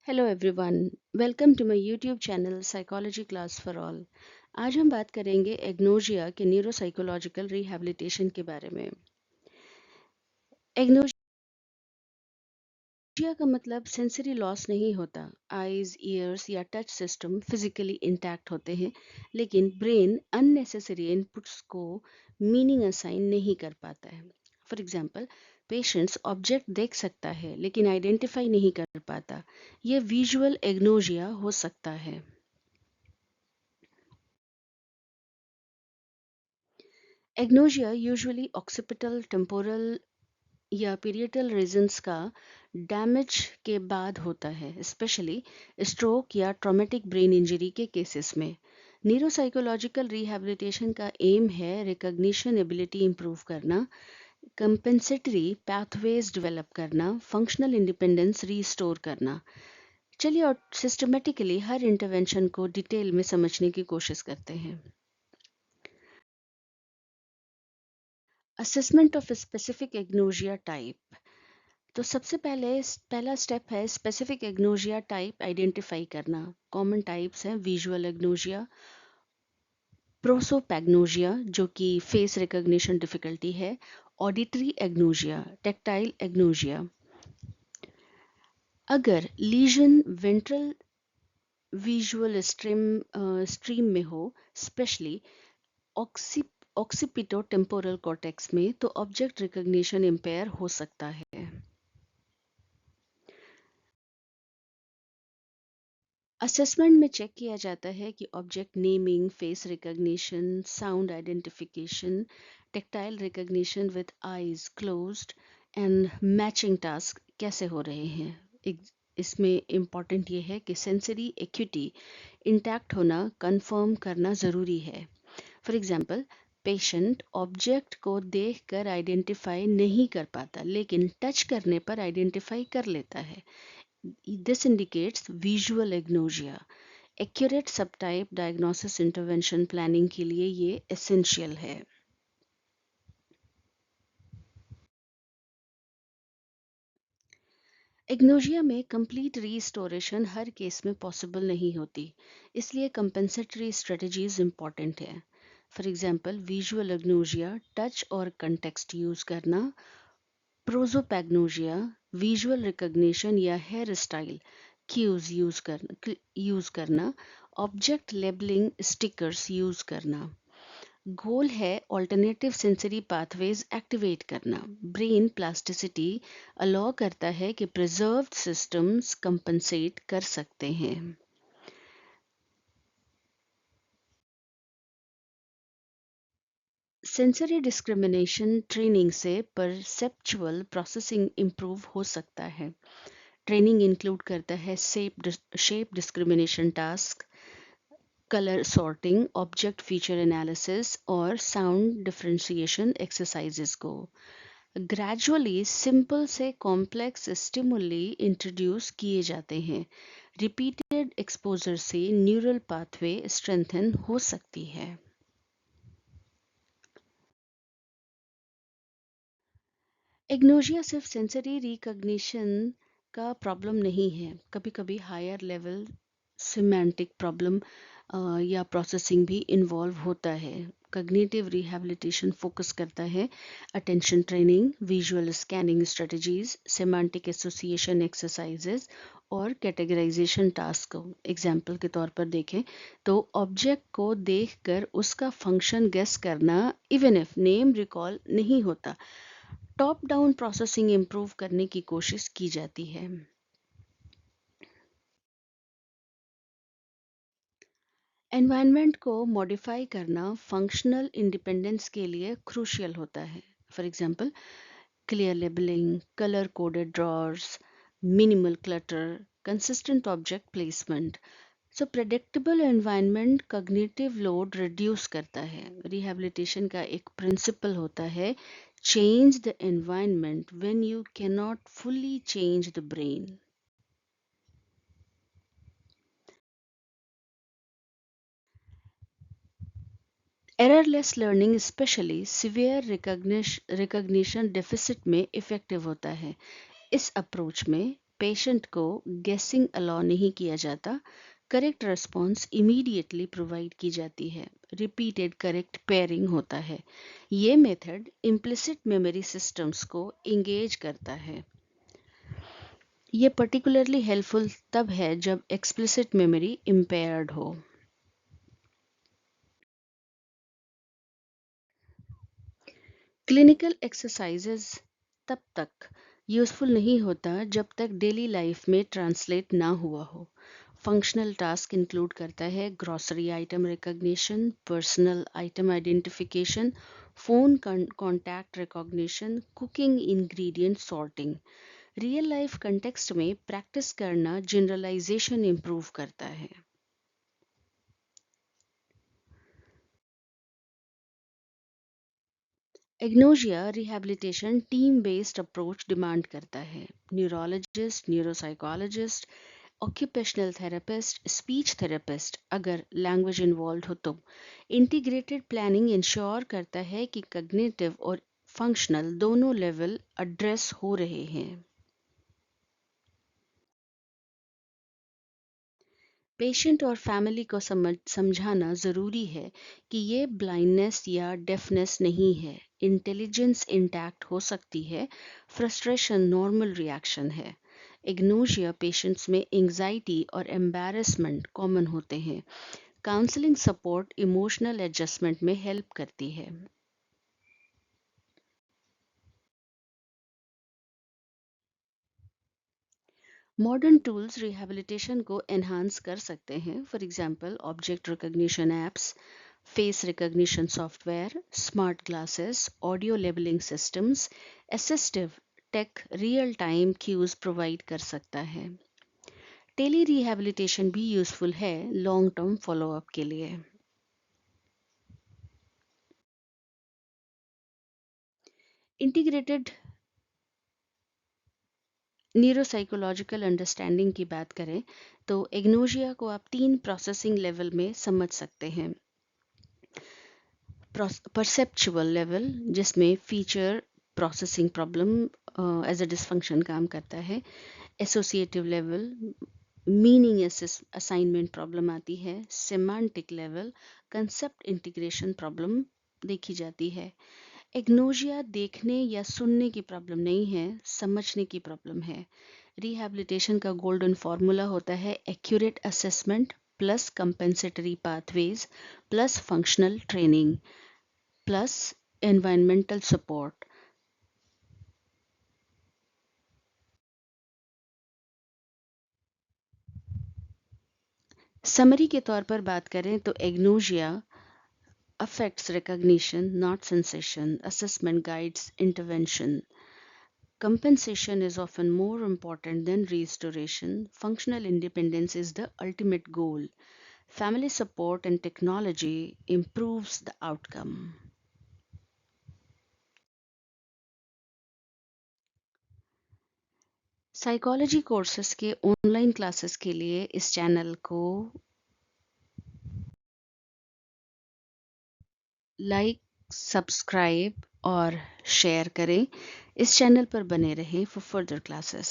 Hello everyone, welcome to my YouTube channel psychology class for all. आज हम बात करेंगे एग्नोजिया के न्यूरोसाइकोलॉजिकल रिहैबिलिटेशन के बारे में। एग्नोजिया का मतलब सेंसरी लॉस नहीं होता। आईज, ईयर्स या टच सिस्टम फिजिकली इंटैक्ट होते हैं, लेकिन ब्रेन अननेसेसरी इनपुट्स को मीनिंग असाइन नहीं कर पाता है। फॉर एग्जांपल, पेशेंट्स ऑब्जेक्ट देख सकता है लेकिन आइडेंटिफाई नहीं कर पाता। यह विजुअल एग्नोजिया हो सकता है। एग्नोजिया यूजुअली ऑक्सीपिटल, टेम्पोरल या पीरियटल रीजन्स का डैमेज के बाद होता है, स्पेशली स्ट्रोक या ट्रॉमेटिक ब्रेन इंजरी के केसेस में। न्यूरोसाइकोलॉजिकल रिहैबिलिटेशन का एम है रिकग्निशन एबिलिटी इंप्रूव करना, कंपेंसेटरी पाथवेज डेवलप करना, फंक्शनल इंडिपेंडेंस रीस्टोर करना। चलिए और सिस्टमेटिकली हर इंटरवेंशन को डिटेल में समझने की कोशिश करते हैं। Assessment of specific agnosia type. तो सबसे पहला स्टेप है स्पेसिफिक एग्नोजिया टाइप आइडेंटिफाई करना। कॉमन टाइप्स हैं विजुअल एग्नोजिया, प्रोसोपैग्नोजिया जो कि फेस रिकॉग्निशन डिफिकल्टी है, ऑडिटरी एग्नोजिया, टेक्टाइल एग्नोजिया। अगर लीजन वेंट्रल विजुअल स्ट्रीम में हो, स्पेशली ऑक्सीपिटो टेम्पोरल कॉर्टेक्स में, तो ऑब्जेक्ट रिकॉग्निशन इम्पेयर हो सकता है। असेसमेंट में चेक किया जाता है कि object naming, face recognition, sound identification, tactile recognition with eyes closed end matching task कैसे हो रहे हैं। इसमें इम्पॉर्टेंट ये है कि सेंसरी एक्यूटी इंटैक्ट होना कंफर्म करना ज़रूरी है। फॉर एग्जांपल, पेशेंट ऑब्जेक्ट को देखकर आइडेंटिफाई नहीं कर पाता, लेकिन टच करने पर आइडेंटिफाई कर लेता है। This indicates visual agnosia. Accurate subtype diagnosis intervention planning के लिए ये essential है। एग्नोजिया में कंप्लीट रीस्टोरेशन हर केस में पॉसिबल नहीं होती, इसलिए कंपेंसेटरी स्ट्रेटजीज इंपॉर्टेंट है। फॉर एग्जांपल, विजुअल एग्नोजिया टच और कंटेक्स्ट यूज करना, प्रोजोपैग्नोजिया विजुअल रिकॉग्निशन या हेयर स्टाइल क्यूज यूज करना, ऑब्जेक्ट लेबलिंग स्टिकर्स यूज करना। गोल है ऑल्टरनेटिव सेंसरी पाथवेज एक्टिवेट करना। ब्रेन प्लास्टिसिटी अलाउ करता है कि प्रिजर्व्ड सिस्टम्स कंपनसेट कर सकते हैं। सेंसरी डिस्क्रिमिनेशन ट्रेनिंग से परसेप्चुअल प्रोसेसिंग इंप्रूव हो सकता है। ट्रेनिंग इंक्लूड करता है shape discrimination task, colour sorting, object feature analysis और साउंड डिफरेंशिएशन एक्सरसाइजेस को। ग्रेजुअली सिंपल से कॉम्प्लेक्स स्टिमुली इंट्रोड्यूस किए जाते हैं। रिपीटेड एक्सपोजर से न्यूरल पाथवे स्ट्रेंथन हो सकती है। एग्नोजिया सिर्फ सेंसरी रिकॉग्निशन का प्रॉब्लम नहीं है, कभी कभी हायर लेवल सिमेंटिक प्रॉब्लम या प्रोसेसिंग भी इन्वॉल्व होता है। कग्निटिव रिहैबिलिटेशन फोकस करता है attention training, visual scanning strategies, semantic association exercises और कैटेगराइजेशन टास्क को एग्जाम्पल के तौर पर देखें तो ऑब्जेक्ट को देखकर उसका फंक्शन गेस करना, इवन इफ नेम रिकॉल नहीं होता, टॉप डाउन प्रोसेसिंग इंप्रूव करने की कोशिश की जाती है। एनवायरनमेंट को मॉडिफाई करना फंक्शनल इंडिपेंडेंस के लिए क्रूशियल होता है। For example, clear labelling, colour coded drawers, minimal clutter, consistent object placement. So predictable environment cognitive load reduce करता है। रिहैबिलिटेशन का एक प्रिंसिपल होता है change the environment when you can not fully change the brain. Errorless learning specially severe recognition deficit में effective होता है। इस अप्रोच में पेशेंट को गेसिंग अलाउ नहीं किया जाता, करेक्ट रिस्पॉन्स इमीडिएटली प्रोवाइड की जाती है, रिपीटेड करेक्ट पेयरिंग होता है। ये मेथड इम्प्लिसिट मेमोरी सिस्टम्स को इंगेज करता है। ये पर्टिकुलरली हेल्पफुल तब है जब एक्सप्लिसिट मेमोरी इम्पेयर्ड हो। क्लिनिकल एक्सरसाइजेज तब तक यूजफुल नहीं होता जब तक डेली लाइफ में ट्रांसलेट ना हुआ हो। फंक्शनल टास्क इंक्लूड करता है grocery item recognition, personal item identification, phone contact recognition, cooking ingredient sorting. Real life context में प्रैक्टिस करना जनरलाइजेशन इंप्रूव करता है। Agnosia rehabilitation team based approach demand करता है। Neurologist, neuropsychologist, occupational therapist, speech therapist अगर language involve हो तो। Integrated planning ensure करता है कि कग्निटिव और फंक्शनल दोनों लेवल एड्रेस हो रहे हैं। पेशेंट और फैमिली को समझाना ज़रूरी है कि ये ब्लाइंडनेस या डेफनेस नहीं है। इंटेलिजेंस इंटैक्ट हो सकती है, फ्रस्ट्रेशन नॉर्मल रिएक्शन है। इग्नोशिया पेशेंट्स में एंजाइटी और एम्बैरेसमेंट कॉमन होते हैं। काउंसलिंग सपोर्ट इमोशनल एडजस्टमेंट में हेल्प करती है। मॉडर्न टूल्स रिहैबिलिटेशन को एनहांस कर सकते हैं। For example object recognition apps, face recognition software, smart glasses, audio labelling systems, assistive tech real time cues provide कर सकता है। टेली रिहैबिलिटेशन भी यूजफुल है लॉन्ग टर्म फॉलोअप के लिए। इंटीग्रेटेड न्यूरोसाइकोलॉजिकल अंडरस्टैंडिंग की बात करें तो एग्नोशिया को आप 3 प्रोसेसिंग लेवल में समझ सकते हैं। परसेप्चुअल लेवल जिसमें feature processing problem as a dysfunction काम करता है। Associative level meaning assignment problem आती है। Semantic level concept integration problem देखी जाती है। एग्नोशिया देखने या सुनने की प्रॉब्लम नहीं है, समझने की प्रॉब्लम है। रिहैबिलिटेशन का गोल्डन फॉर्मूला होता है accurate assessment plus compensatory pathways plus functional training plus environmental support. Summary के तौर पर बात करें तो एग्नोशिया affects recognition, not sensation. Assessment guides intervention. Compensation is often more important than restoration. Functional independence is the ultimate goal. Family support and technology improves the outcome. Psychology courses के online classes के लिए इस channel को like, subscribe और share करें। इस channel पर बने रहें फॉर फर्दर क्लासेस।